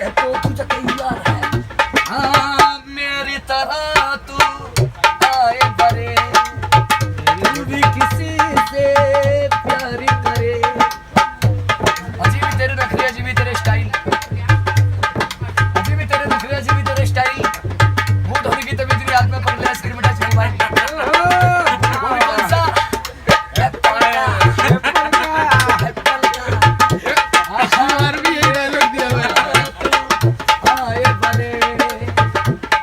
है तो तुझे तैयार है। हाँ मेरी तरह तू आए बरे, तू भी किसी से प्यार करे। अजी भी तेरे नखरे, अजी भी तेरे स्टाइल, अजी भी तेरे नखरे, अजी भी तेरे स्टाइल। वो धोनी की तबीयत तेरी हाथ में पकड़ ले, स्क्रीन में टच कर भाई। वो भी कौन सा एप्पल का और भी यही डायलॉग दिया हुआ है। आए बरे,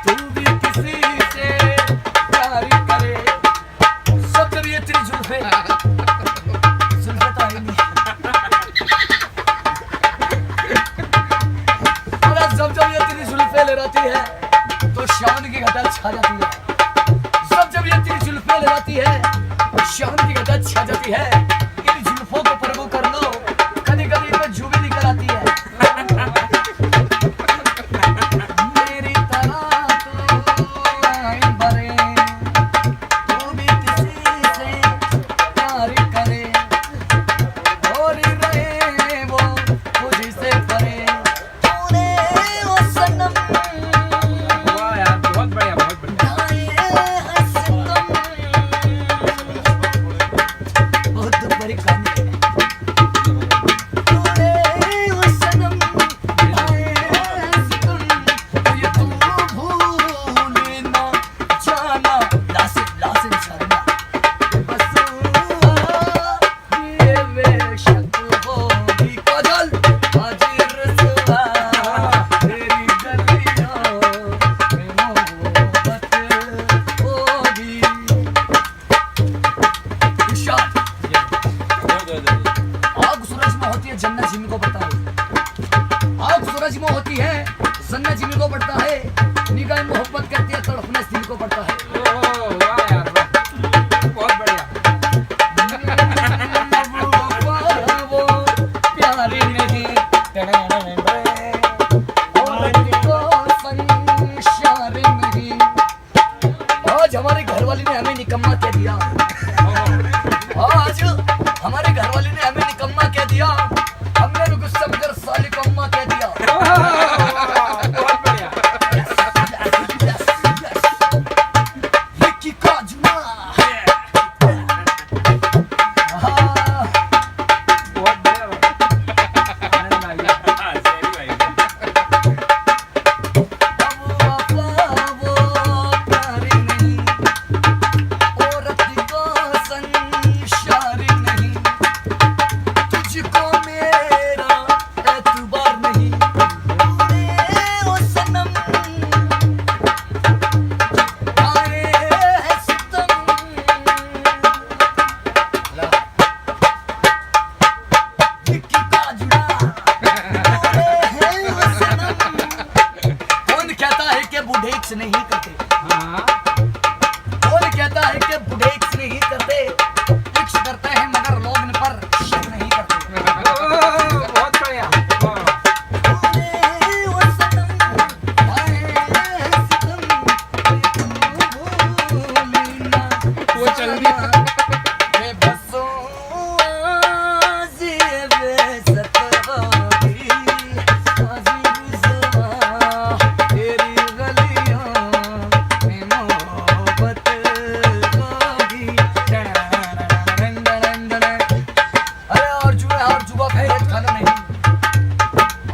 तू भी किसी से प्यार करे। सब जब ये तेरी जुल्फे, जुल्फे तो आई नहीं। और जब जब ये तेरी जुल्फे लहराती है तो शान की घटा छा जाती है। सब जब ये तेरी जुल्फे लहराती है तो शान की घटा छा जाती है। इन जुल्फों को प्रभु कर लो, कभी कभी इनमें जू भी निकल आती है। मेरी तरह तू आए बरे, तू भी किसी से प्यार करे, और रहे वो मुझसे परे। तूने वो सनम वाह यार, बहुत बढ़िया, बहुत बढ़िया। बहुत बड़ी कहानी है। तूने वो सनम आए हंसतम, ये तू भूले ना जाना। लासिम शर्मा बस ये बेशक होगी काजल, हाजिर रसवा तेरी गलियों में मोहब्बत होगी। इरशाद आग सूरज में होती है, जन्नत जिमी को पड़ता है। आग सूरज में होती है, जन्नत जिमी को पड़ता है। निगाह मोहब्बत करती है, तड़पने सिल को पड़ता है। ओह, वाह यार, वाह, बहुत बढ़िया। वो प्यारी नहीं, औरत को संशार नहीं। आज हमारे घरवाली ने हमें निकम्मा कह दिया। आज हमारे घरवाली ने हमें निकम्मा कह दिया। हमने भी गुस्सा में कर साली को अम्मा कह दिया। बहुत बढ़िया। विक्की का जुमा। हाँ, बहुत बढ़िया आनंद आ गया। हाँ, सही भाई। अब वफा वो प्यारी नहीं, औरत को संशार नहीं। तुझको मेरा एतबार नहीं। तूने वो सनम आए है सितम। विक्की का जुड़ा, तूने है वो सनम। कौन कहता है कि बूढ़े इक्स नहीं करते? हाँ, कौन कहता है कि बूढ़े इक्स नहीं करते? इक्स करते हैं मगर लोग इन पर शक नहीं करते। ओह, बहुत बढ़िया। वाह। तूने वो सनम आए हैं सितम, तू भूली ना वो चल दिया। बेबसों आज़िए बेसत होगी, आज़िए ज़ुबां तेरी गलियों में मोहब्बत होगी। अरे और जो है और जुबा फैरत खाना नहीं,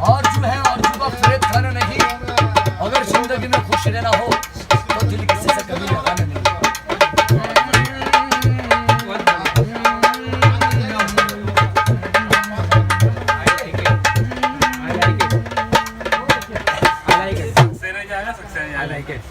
और जो है और जुबा फैरत खाना नहीं। अगर जिंदगी में खुश रहना हो तो दिल किसी से कभी लगाना नहीं। बहुत बढ़िया। I like it. I like it. I like it. Saxena जाएगा, सक्सेना I जाएगा। like it.